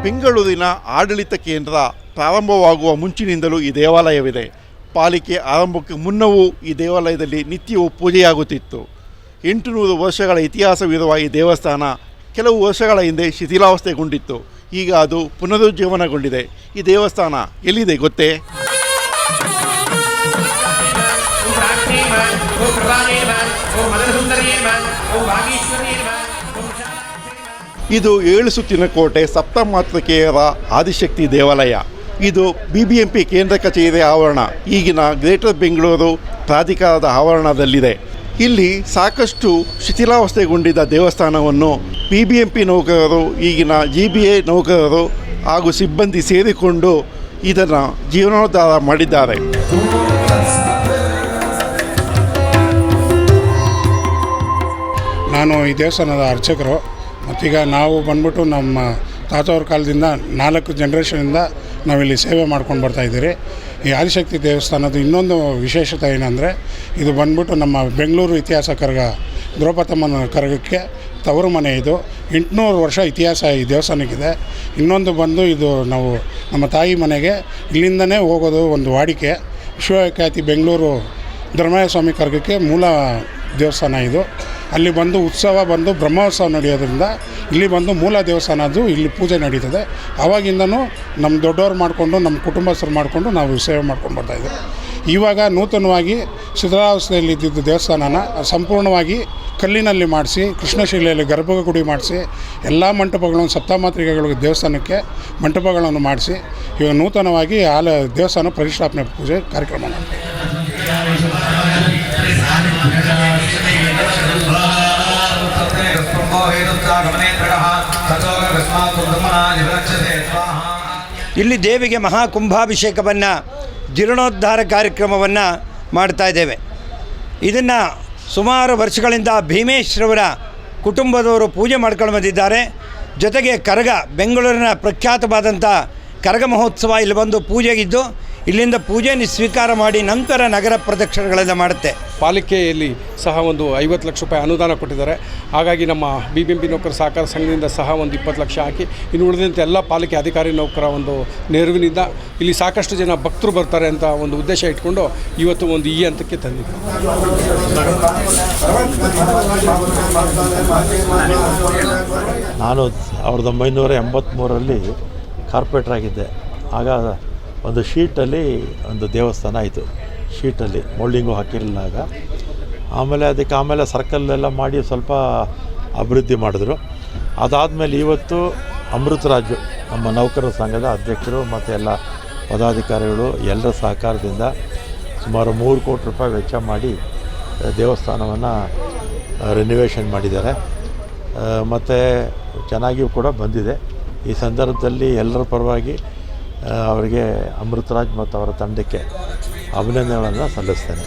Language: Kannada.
ಬೆಂಗಳೂರಿನ ಆಡಳಿತ ಕೇಂದ್ರ ಪ್ರಾರಂಭವಾಗುವ ಮುಂಚಿನಿಂದಲೂ ಈ ದೇವಾಲಯವಿದೆ. ಪಾಲಿಕೆ ಆರಂಭಕ್ಕೆ ಮುನ್ನವೂ ಈ ದೇವಾಲಯದಲ್ಲಿ ನಿತ್ಯವೂ ಪೂಜೆಯಾಗುತ್ತಿತ್ತು. 800 ವರ್ಷಗಳ ಇತಿಹಾಸವಿರುವ ಈ ದೇವಸ್ಥಾನ ಕೆಲವು ವರ್ಷಗಳ ಹಿಂದೆ ಶಿಥಿಲಾವಸ್ಥೆಗೊಂಡಿತ್ತು. ಈಗ ಅದು ಪುನರುಜ್ಜೀವನಗೊಂಡಿದೆ. ಈ ದೇವಸ್ಥಾನ ಎಲ್ಲಿದೆ ಗೊತ್ತೇ? ಇದು 7 ಸುತ್ತಿನ ಕೋಟೆ ಸಪ್ತಮಾತೃಕೆಯರ ಆದಿಶಕ್ತಿ ದೇವಾಲಯ. ಇದು BBMP ಕೇಂದ್ರ ಕಚೇರಿ ಆವರಣ, ಈಗಿನ ಗ್ರೇಟರ್ ಬೆಂಗಳೂರು ಪ್ರಾಧಿಕಾರದ ಆವರಣದಲ್ಲಿದೆ. ಇಲ್ಲಿ ಸಾಕಷ್ಟು ಶಿಥಿಲಾವಸ್ಥೆಗೊಂಡಿದ್ದ ದೇವಸ್ಥಾನವನ್ನು BBMP ನೌಕರರು, ಈಗಿನ GBA ನೌಕರರು ಹಾಗೂ ಸಿಬ್ಬಂದಿ ಸೇರಿಕೊಂಡು ಇದನ್ನು ಜೀರ್ಣೋದ್ಧಾರ ಮಾಡಿದ್ದಾರೆ. ನಾನು ಈ ದೇವಸ್ಥಾನದ ಅರ್ಚಕರು. ಮತ್ತೀಗ ನಾವು ಬಂದ್ಬಿಟ್ಟು ನಮ್ಮ ತಾತವ್ರ ಕಾಲದಿಂದ 4 ಜನರೇಷನಿಂದ ನಾವಿಲ್ಲಿ ಸೇವೆ ಮಾಡ್ಕೊಂಡು ಬರ್ತಾಯಿದ್ದೀರಿ. ಈ ಆದಿಶಕ್ತಿ ದೇವಸ್ಥಾನದ ಇನ್ನೊಂದು ವಿಶೇಷತೆ ಏನಂದರೆ, ಇದು ಬಂದ್ಬಿಟ್ಟು ನಮ್ಮ ಬೆಂಗಳೂರು ಇತಿಹಾಸ ಕರಗ ದ್ರೌಪದಮ್ಮನ ಕರಗಕ್ಕೆ ತವರು ಮನೆ. ಇದು 800 ವರ್ಷ ಇತಿಹಾಸ ಈ ದೇವಸ್ಥಾನಕ್ಕಿದೆ. ಇನ್ನೊಂದು ಬಂದು ಇದು ನಾವು ನಮ್ಮ ತಾಯಿ ಮನೆಗೆ ಇಲ್ಲಿಂದನೇ ಹೋಗೋದು ಒಂದು ವಾಡಿಕೆ. ವಿಶ್ವಖ್ಯಾತಿ ಬೆಂಗಳೂರು ಧರ್ಮರಾಯ ಸ್ವಾಮಿ ಕರಗಕ್ಕೆ ಮೂಲ ದೇವಸ್ಥಾನ ಇದು. ಅಲ್ಲಿ ಬಂದು ಉತ್ಸವ ಬಂದು ಬ್ರಹ್ಮೋತ್ಸವ ನಡೆಯೋದ್ರಿಂದ ಇಲ್ಲಿ ಬಂದು ಮೂಲ ದೇವಸ್ಥಾನದ್ದು ಇಲ್ಲಿ ಪೂಜೆ ನಡೀತದೆ. ಆವಾಗಿಂದನೂ ನಮ್ಮ ದೊಡ್ಡವ್ರು ಮಾಡಿಕೊಂಡು ನಮ್ಮ ಕುಟುಂಬಸ್ಥರು ಮಾಡಿಕೊಂಡು ನಾವು ಸೇವೆ ಮಾಡ್ಕೊಂಡು ಬರ್ತಾಯಿದ್ದೀವಿ. ಇವಾಗ ನೂತನವಾಗಿ ಶಿಥಿಲಾವಸ್ಥೆಯಲ್ಲಿ ಇದ್ದಿದ್ದು ದೇವಸ್ಥಾನನ ಸಂಪೂರ್ಣವಾಗಿ ಕಲ್ಲಿನಲ್ಲಿ ಮಾಡಿಸಿ, ಕೃಷ್ಣಶಿಲೆಯಲ್ಲಿ ಗರ್ಭಗುಡಿ ಮಾಡಿಸಿ, ಎಲ್ಲ ಮಂಟಪಗಳನ್ನು ಸಪ್ತಮಾತೃಕೆಗಳ ದೇವಸ್ಥಾನಕ್ಕೆ ಮಂಟಪಗಳನ್ನು ಮಾಡಿಸಿ ಇವಾಗ ನೂತನವಾಗಿ ದೇವಸ್ಥಾನ ಪ್ರತಿಷ್ಠಾಪನೆ ಪೂಜೆ ಕಾರ್ಯಕ್ರಮ ಮಾಡ್ತೀವಿ. ಇಲ್ಲಿ ದೇವಿಗೆ ಮಹಾಕುಂಭಾಭಿಷೇಕವನ್ನು ಜೀರ್ಣೋದ್ಧಾರ ಕಾರ್ಯಕ್ರಮವನ್ನು ಮಾಡ್ತಾ ಇದ್ದೇವೆ. ಇದನ್ನು ಸುಮಾರು ವರ್ಷಗಳಿಂದ ಭೀಮೇಶ್ವರವರ ಕುಟುಂಬದವರು ಪೂಜೆ ಮಾಡ್ಕೊಂಡು ಬಂದಿದ್ದಾರೆ. ಜೊತೆಗೆ ಕರಗ, ಬೆಂಗಳೂರಿನ ಪ್ರಖ್ಯಾತವಾದಂಥ ಕರಗ ಮಹೋತ್ಸವ ಇಲ್ಲಿ ಬಂದು ಪೂಜೆಗಿದ್ದು ಇಲ್ಲಿಂದ ಪೂಜೆ ಸ್ವೀಕಾರ ಮಾಡಿ ನಂತರ ನಗರ ಪ್ರದಕ್ಷಿಣೆಗಳನ್ನು ಮಾಡುತ್ತೆ. ಪಾಲಿಕೆಯಲ್ಲಿ ಸಹ ಒಂದು 50 ಲಕ್ಷ ರೂಪಾಯಿ ಅನುದಾನ ಕೊಟ್ಟಿದ್ದಾರೆ. ಹಾಗಾಗಿ ನಮ್ಮ BBMP ನೌಕರ ಸಹಕಾರ ಸಂಘದಿಂದ ಸಹ ಒಂದು 20 ಲಕ್ಷ ಹಾಕಿ, ಇನ್ನು ಉಳಿದಂತೆ ಎಲ್ಲ ಪಾಲಿಕೆ ಅಧಿಕಾರಿ ನೌಕರ ಒಂದು ನೆರವಿನಿಂದ ಇಲ್ಲಿ ಸಾಕಷ್ಟು ಜನ ಭಕ್ತರು ಬರ್ತಾರೆ ಅಂತ ಒಂದು ಉದ್ದೇಶ ಇಟ್ಕೊಂಡು ಇವತ್ತು ಒಂದು ಈ ಹಂತಕ್ಕೆ ತಂದಿದ್ದೀವಿ. ನಾನು 1983ರಲ್ಲಿ ಕಾರ್ಪೊರೇಟರ್ ಆಗಿದ್ದೆ. ಆಗ ಒಂದು ಶೀಟಲ್ಲಿ ಒಂದು ದೇವಸ್ಥಾನ ಆಯಿತು. ಶೀಟಲ್ಲಿ ಮೋಲ್ಡಿಂಗು ಹಾಕಿರಲಿಲ್ಲ. ಆಮೇಲೆ ಸರ್ಕಲ್ಲೆಲ್ಲ ಮಾಡಿ ಸ್ವಲ್ಪ ಅಭಿವೃದ್ಧಿ ಮಾಡಿದ್ರು. ಅದಾದಮೇಲೆ ಇವತ್ತು ಅಮೃತರಾಜು ನಮ್ಮ ನೌಕರರ ಸಂಘದ ಅಧ್ಯಕ್ಷರು ಮತ್ತು ಎಲ್ಲ ಪದಾಧಿಕಾರಿಗಳು ಎಲ್ಲರ ಸಹಕಾರದಿಂದ ಸುಮಾರು 3 ಕೋಟಿ ರೂಪಾಯಿ ವೆಚ್ಚ ಮಾಡಿ ದೇವಸ್ಥಾನವನ್ನು ರಿನೋವೇಷನ್ ಮಾಡಿದ್ದಾರೆ. ಮತ್ತು ಚೆನ್ನಾಗಿಯೂ ಕೂಡ ಬಂದಿದೆ. ಈ ಸಂದರ್ಭದಲ್ಲಿ ಎಲ್ಲರ ಪರವಾಗಿ ಅವರಿಗೆ ಅಮೃತರಾಜ್ ಮತ್ತು ಅವರ ತಂಡಕ್ಕೆ ಅಭಿನಂದನೆಗಳನ್ನು ಸಲ್ಲಿಸ್ತೇನೆ.